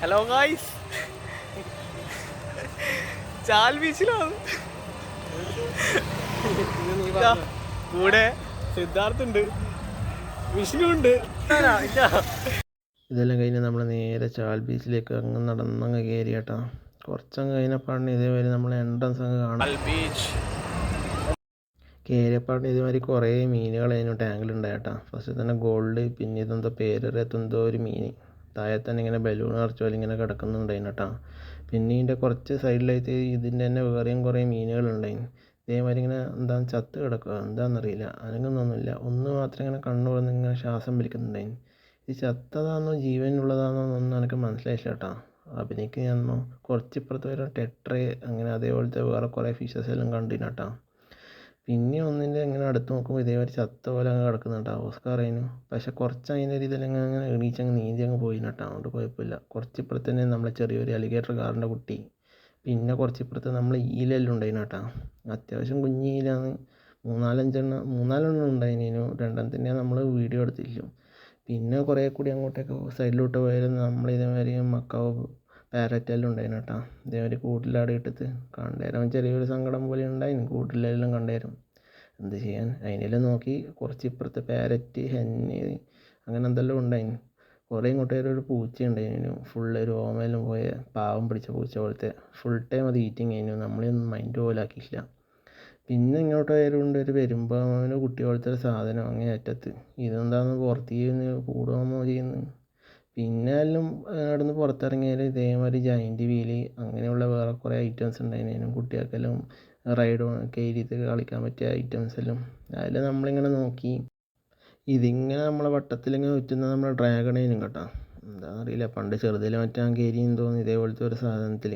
Hello guys, ചാൽ ബീച്ചിലാണ്. കൂടെ സിദ്ധാർത്ഥ് ഉണ്ട്, വിഷ്ണു ഉണ്ട്. ഇതെല്ലാം കഴിഞ്ഞ് നമ്മൾ നേരെ ചാൽ ബീച്ചിലേക്ക് അങ്ങ് നടന്നങ്ങ് കയറി കേട്ടോ. കുറച്ചങ്ങ് കഴിഞ്ഞപ്പാടിന് ഇതേമാതിരി നമ്മൾ എൻട്രൻസ് അങ്ങ് കാണാം. കയറിയപ്പാടിന് ഇതേമാതിരി കുറേ മീനുകൾ അതിന് ടാങ്കിലുണ്ടായിട്ടാ. ഫസ്റ്റ് തന്നെ ഗോൾഡ്, പിന്നെ ഇതെന്തോ പേരറിയാത്തെന്തോ ഒരു മീൻ താഴെ തന്നെ ഇങ്ങനെ ബലൂൺ നിറച്ച പോലെ ഇങ്ങനെ കിടക്കുന്നുണ്ടായിരുന്നു കേട്ടോ. പിന്നെ ഇതിൻ്റെ കുറച്ച് സൈഡിലായിട്ട് ഇതിൻ്റെ തന്നെ വേറെയും കുറേ മീനുകളുണ്ടായിരുന്നു. ഇതേമാതിരി ഇങ്ങനെ എന്താ ചത്ത് കിടക്കുക, എന്താണെന്നറിയില്ല, അനങ്ങുന്നൊന്നുമില്ല. ഒന്ന് മാത്രം ഇങ്ങനെ കണ്ണു തുറന്ന് ഇങ്ങനെ ശ്വാസം വലിക്കുന്നുണ്ടായിരുന്നു. ഇത് ചത്തതാണോ ജീവനുള്ളതാണോ എന്നൊന്നും എനിക്ക് മനസ്സിലായില്ല കേട്ടോ. അഭിനയിക്ക് ഞാനോ കുറച്ചിപ്പുറത്ത് വരെ ടെട്രേ അങ്ങനെ അതേപോലത്തെ വേറെ കുറേ ഫിഷസ് എല്ലാം കണ്ടിന് കേട്ടോ. പിന്നെ ഒന്നിൻ്റെ ഇങ്ങനെ അടുത്ത് നോക്കുമ്പോൾ ഇതേമാതിരി ചത്ത പോലെ അങ്ങ് കിടക്കുന്നുണ്ട്. ഓസ്കാർ അതിന് പക്ഷെ കുറച്ച് അതിൻ്റെ ഒരു ഇതിലങ്ങ് അങ്ങനെ എണീച്ചങ്ങ് നീന്തി അങ്ങ് പോയി കേട്ടോ. അതുകൊണ്ട് കുഴപ്പമില്ല. കുറച്ചിപ്പുറത്ത് തന്നെ നമ്മളെ ചെറിയൊരു അലിഗേറ്റർ കാറിൻ്റെ കുട്ടി, പിന്നെ കുറച്ചിപ്പുറത്ത് നമ്മൾ ഈലെല്ലാം ഉണ്ടായിന് കേട്ടോ. അത്യാവശ്യം കുഞ്ഞ് ഈലാണ്. മൂന്നാലെണ്ണം ഉണ്ടായിനു. രണ്ടെണ്ണത്തിൻ്റെ നമ്മൾ വീഡിയോ എടുത്തില്ല. പിന്നെ കുറേ കൂടി അങ്ങോട്ടേക്ക് സൈഡിലോട്ട് പോയാലും നമ്മൾ ഇതേമാതിരി മക്കാവ് പാരറ്റെല്ലാം ഉണ്ടായിരുന്നു കേട്ടോ. ഇതേമാതിരി കൂട്ടിലാടി ഇട്ടിട്ട് കണ്ടേരം ചെറിയൊരു സങ്കടം പോലെ ഉണ്ടായിരുന്നു. കൂട്ടിലെല്ലാം കണ്ടേരും, എന്ത് ചെയ്യാൻ. അതിനെല്ലാം നോക്കി കുറച്ച് ഇപ്പുറത്ത് പാരറ്റ്, ഹെന്ന് അങ്ങനെ എന്തെല്ലാം ഉണ്ടായിരുന്നു. കുറേ ഇങ്ങോട്ടേലും ഒരു പൂച്ച ഉണ്ടായിരുന്നു. ഫുള്ള് ഒരു ഓമയിലും പോയ പാവം പിടിച്ച പൂച്ച പോലത്തെ. ഫുൾ ടൈം അത് ഈറ്റിങ് ആയിരുന്നു. നമ്മളെയൊന്നും മൈൻഡ് പോലും ആക്കിയില്ല. പിന്നെ ഇങ്ങോട്ട് ആയതുകൊണ്ട് ഒരു വരുമ്പോൾ കുട്ടി പോലത്തെ ഒരു സാധനം അങ്ങനെ അറ്റത്ത്. ഇതെന്താണെന്ന് പുറത്ത് ചെയ്യുന്നത്, കൂടുകയോ ചെയ്യുന്നത്. പിന്നെ എല്ലാം അവിടെ നിന്ന് പുറത്തിറങ്ങിയാൽ ഇതേമാതിരി ജൈൻറ്റ് വീല് അങ്ങനെയുള്ള വേറെ കുറേ ഐറ്റംസ് ഉണ്ടായിരുന്നു. കുട്ടികൾക്കെല്ലാം റൈഡ് കയറിയിട്ട് കളിക്കാൻ പറ്റിയ ഐറ്റംസ് എല്ലാം അതിൽ നമ്മളിങ്ങനെ നോക്കി. ഇതിങ്ങനെ നമ്മളെ വട്ടത്തിലിങ്ങനെ ചുറ്റുന്ന നമ്മളെ ഡ്രാഗണേനും കേട്ടോ. എന്താണെന്നറിയില്ല, പണ്ട് ചെറുതിൽ മറ്റാൻ കയറിയെന്ന് തോന്നുന്നു ഇതേപോലത്തെ ഒരു സാധനത്തിൽ.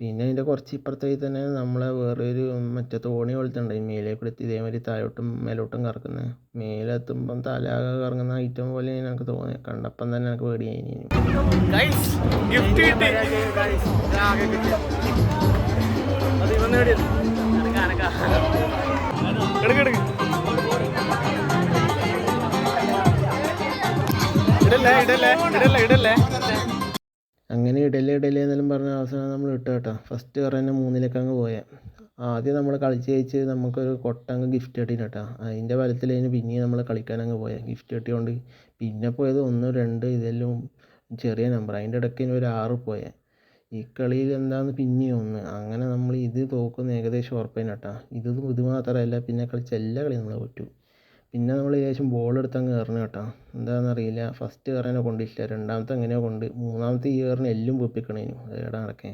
പിന്നെ അതിൻ്റെ കുറച്ച് ഇപ്പുറത്തായി തന്നെ നമ്മളെ വേറൊരു മറ്റേ തോണി പോലത്തെ ഉണ്ട്. മേലേക്ക് എടുത്ത് ഇതേമാതിരി താഴോട്ടും മേലോട്ടും കറക്കുന്നത്. മേലെത്തുമ്പം തലാകെ കറങ്ങുന്ന ഐറ്റം പോലെ എനിക്ക് തോന്നി. കണ്ടപ്പം തന്നെ എനിക്ക് പേടിയായി. അങ്ങനെ ഇടലേ എന്നെല്ലാം പറഞ്ഞ അവസാനം നമ്മൾ ഇട്ടു കേട്ടോ. ഫസ്റ്റ് പറഞ്ഞ 3ലേക്ക് അങ്ങ് പോയാൽ ആദ്യം നമ്മൾ കളിച്ച് ജയിച്ച് നമുക്കൊരു കൊട്ടങ്ങ് ഗിഫ്റ്റ് കിട്ടിന് കേട്ടോ. അതിൻ്റെ ബലത്തിലതിന് പിന്നെയും നമ്മൾ കളിക്കാനങ്ങ് പോയാൽ ഗിഫ്റ്റ് കിട്ടിയോണ്ട്. പിന്നെ പോയത് 1, 2 ഇതെല്ലാം ചെറിയ നമ്പർ. അതിൻ്റെ ഇടയ്ക്ക് ഒരു 6 പോയാൽ ഈ കളിയിൽ എന്താണെന്ന് പിന്നെയും 1. അങ്ങനെ നമ്മൾ ഇത് തോക്കുന്ന ഏകദേശം ഉറപ്പേനെ കേട്ടോ. ഇത് മാത്രമല്ല, പിന്നെ കളിച്ച എല്ലാ കളിയും നമ്മൾ പറ്റൂ. പിന്നെ നമ്മൾ ഏകദേശം ബോൾ എടുത്ത് അങ്ങ് എറിഞ്ഞു കേട്ടോ. എന്താണെന്നറിയില്ല, ഫസ്റ്റ് എറിയാനോ കൊണ്ടില്ല, രണ്ടാമത്തെ എങ്ങനെയോ കൊണ്ട്, മൂന്നാമത്തെ ഈ എറിഞ്ഞ് എല്ലും പൊപ്പിക്കണേനു ഏടാ നടക്കേ.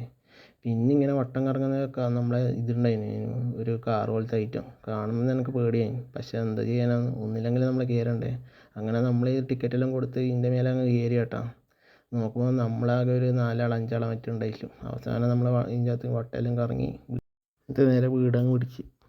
പിന്നെ ഇങ്ങനെ വട്ടം കറങ്ങുന്ന നമ്മളെ ഇതുണ്ടായിരുന്നു, ഒരു കാർ പോലത്തെ ഐറ്റം. കാണുമ്പോൾ എനിക്ക് പേടിയായി. പക്ഷെ എന്താ ചെയ്യാനാണ്, ഒന്നില്ലെങ്കിൽ നമ്മൾ കയറണ്ടേ. അങ്ങനെ നമ്മൾ ഈ ടിക്കറ്റെല്ലാം കൊടുത്ത് ഇതിൻ്റെ മേലെ അങ്ങ് കയറി കേട്ടോ. നോക്കുമ്പോൾ നമ്മളാകെ ഒരു 4 ആൾ 5 ആളെ മറ്റുണ്ടായിട്ടു. അവസാനം നമ്മൾ ഇതിൻ്റെ അകത്ത് വട്ടമെല്ലാം കറങ്ങി ഇത് നേരെ വീടങ്ങ് പിടിച്ച്.